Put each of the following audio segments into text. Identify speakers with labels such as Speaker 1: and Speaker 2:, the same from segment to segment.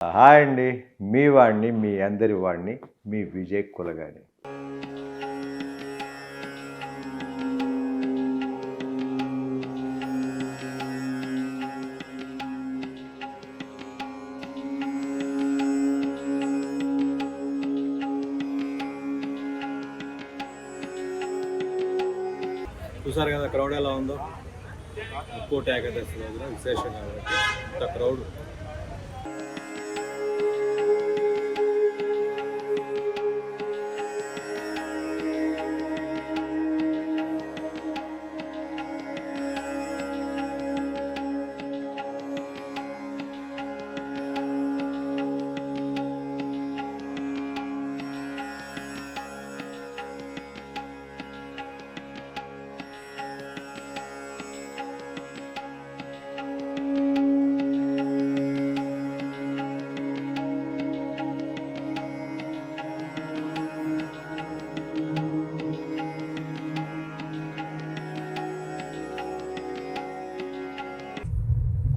Speaker 1: Hi అండి. మీ వాడిని, మీ అందరి వాడిని, మీ విజయ్ కులగాని.
Speaker 2: చూసారు కదా క్రౌడ్ ఎలా ఉందో. ముక్కోటి ఏకాదశి రోజున విశేషం కాబట్టి ఇంత క్రౌడ్.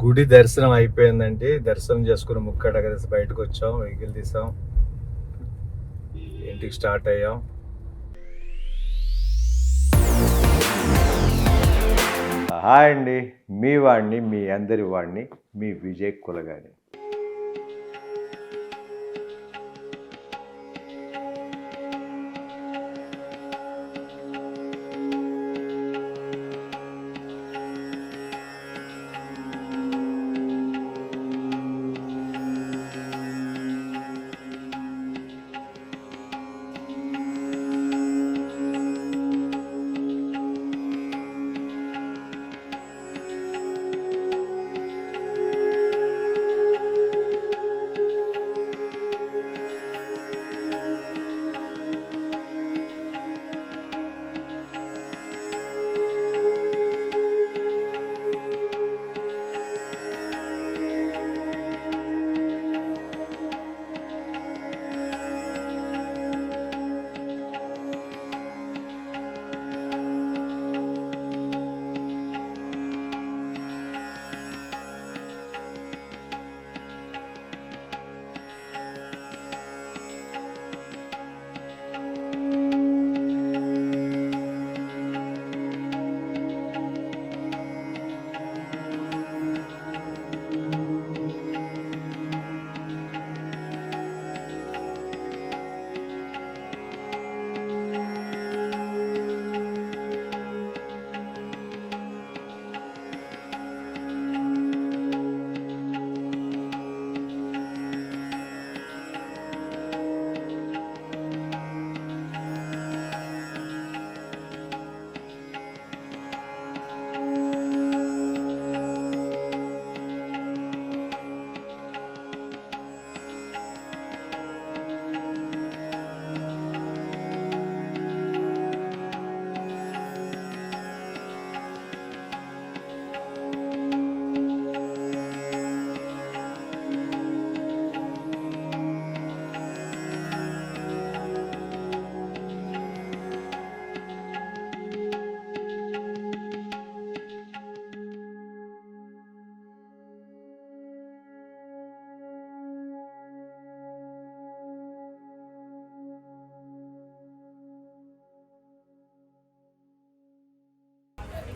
Speaker 2: గుడి దర్శనం అయిపోయిందండి. దర్శనం చేసుకుని ముక్కోటి ఏకాదశి బయటకు వచ్చాం, వెహికల్ తీసాం, ఇంటికి స్టార్ట్ అయ్యాం.
Speaker 1: హాయ్ అండి. మీ వాడిని, మీ అందరి వాడిని, మీ విజయ్ కులగాని.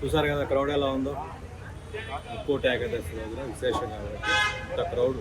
Speaker 2: చూసారు కదా క్రౌడ్ ఎలా ఉందో. ముక్కోటి ఏకాదశి రోజున విశేషం కాబట్టి ఇంత క్రౌడ్.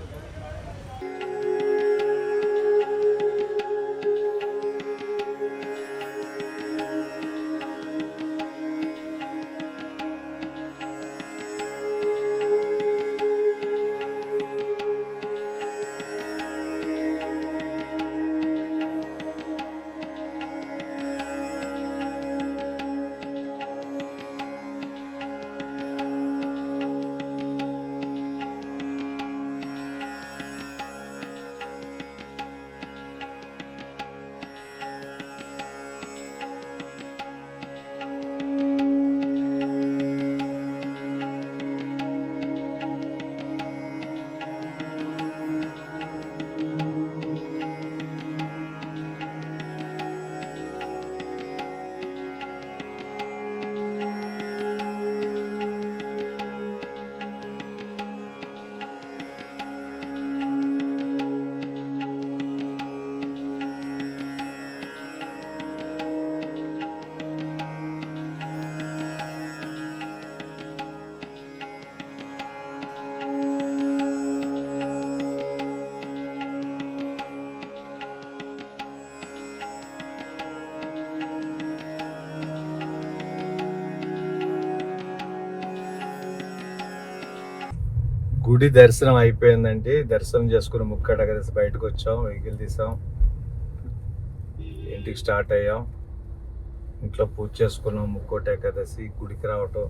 Speaker 2: గుడి దర్శనం అయిపోయిందండి. దర్శనం చేసుకుని ముక్కడగదేసి బయటకు వచ్చాం, వెహికల్ తీసాం, ఇంటికి స్టార్ట్ అయ్యాం. ఇంట్లో పూజ చేసుకున్నాం, ముక్కోటి ఏకాదశి, గుడికి రావటం.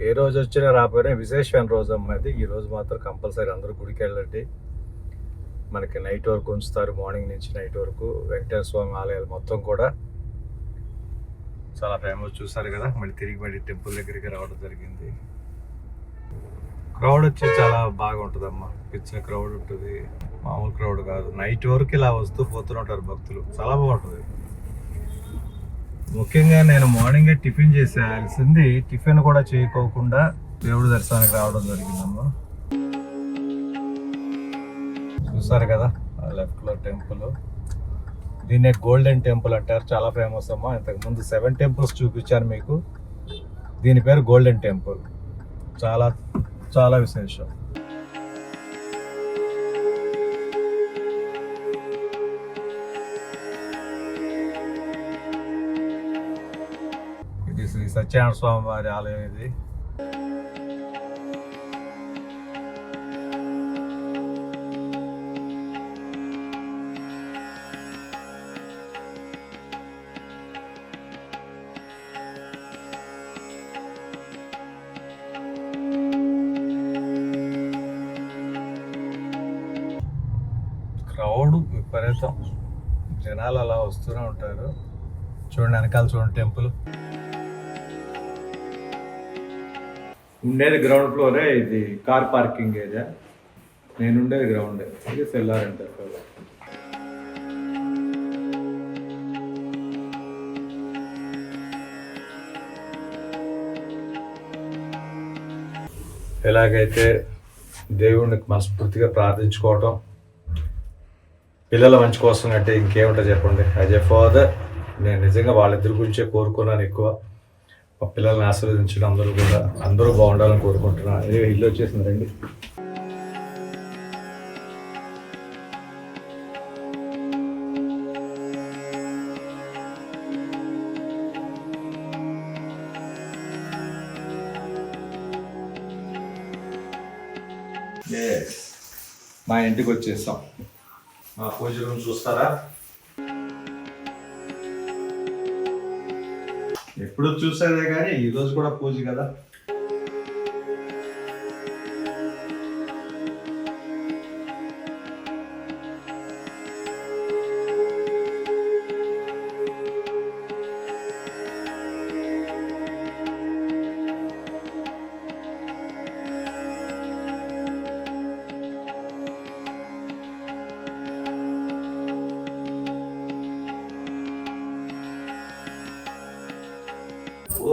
Speaker 2: ఏ రోజు వచ్చినా రాకపోయినా విశేషమైన రోజు అమ్మ అది. ఈ రోజు మాత్రం కంపల్సరీ అందరూ గుడికి వెళ్ళండి. మనకి నైట్ వరకు ఉంచుతారు, మార్నింగ్ నుంచి నైట్ వరకు. వెంకటేశ్వర స్వామి ఆలయాలు మొత్తం కూడా చాలా ఫేమస్, చూసారు కదా. మళ్ళీ టెంపుల్ దగ్గరికి రావడం జరిగింది. క్రౌడ్ వచ్చి చాలా బాగా ఉంటుందమ్మా, పిచ్చిన క్రౌడ్ ఉంటుంది, మామూలు క్రౌడ్ కాదు. నైట్ వరకు ఇలా వస్తూ పోతుంటారు భక్తులు, చాలా బాగుంటుంది. ముఖ్యంగా నేను మార్నింగే టిఫిన్ చేసేయాల్సింది, టిఫిన్ కూడా చేయకోకుండా దేవుడి దర్శనానికి రావడం జరిగిందమ్మా. చూసారు కదా లెఫ్ట్ లో టెంపుల్, దీన్నే గోల్డెన్ టెంపుల్ అంటారు, చాలా ఫేమస్ అమ్మా. ఇంతకుముందు 7 టెంపుల్స్ చూపించాను మీకు, దీని పేరు గోల్డెన్ టెంపుల్. చాలా చాలా విశేషం. ఇది శ్రీ సత్యనారాయణ స్వామి వారి ఆలయం. ఇది క్రౌడ్ విపరీతం, జనాలు అలా వస్తూనే ఉంటారు. చూడండి వెనకాల చూడండి టెంపుల్. ఉండేది గ్రౌండ్ ఫ్లోరే, ఇది కార్ పార్కింగ్ ఏరియా. నేను ఉండేది గ్రౌండ్, ఇది సెల్లార్ అంటారు కదా. ఎలాగైతే దేవుడిని మనస్ఫూర్తిగా ప్రార్థించుకోవటం, పిల్లల మంచి కోసం అంటే ఇంకేముంటో చెప్పండి. యాజ్ ఎ ఫాదర్ నేను నిజంగా వాళ్ళిద్దరి గురించే కోరుకున్నాను ఎక్కువ. మా పిల్లల్ని ఆశీర్వదించడం, అందరూ బాగుండాలని కోరుకుంటున్నాను. ఇల్లు వచ్చేసింది రండి. మా ఇంటికి వచ్చేసాం. మా పూజ రూమ్ చూస్తారా, ఎప్పుడు చూసేదే కానీ ఈరోజు కూడా పూజ కదా.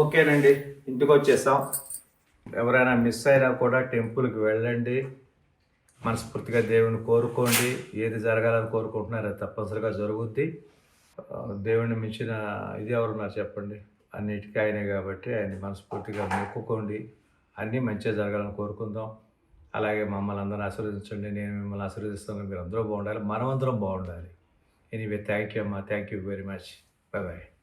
Speaker 2: ఓకేనండి, ఇంటికి వచ్చేసాం. ఎవరైనా మిస్ అయినా కూడా టెంపుల్కి వెళ్ళండి, మనస్ఫూర్తిగా దేవుని కోరుకోండి. ఏది జరగాలని కోరుకుంటున్నారో అది తప్పనిసరిగా జరుగుద్ది. దేవుడిని మించిన ఇది ఎవరున్నారు చెప్పండి, అన్నిటికీ ఆయనే కాబట్టి ఆయన్ని మనస్ఫూర్తిగా మొక్కుకోండి. అన్నీ మంచిగా జరగాలని కోరుకుందాం. అలాగే మమ్మల్ని అందరూ ఆశీర్వదించండి, నేను మిమ్మల్ని ఆశీర్వదిస్తాను. మీరు అందరూ బాగుండాలి, మనమందరం బాగుండాలి. ఎనీవే థ్యాంక్ యూ అమ్మా, thank you very much. Bye bye.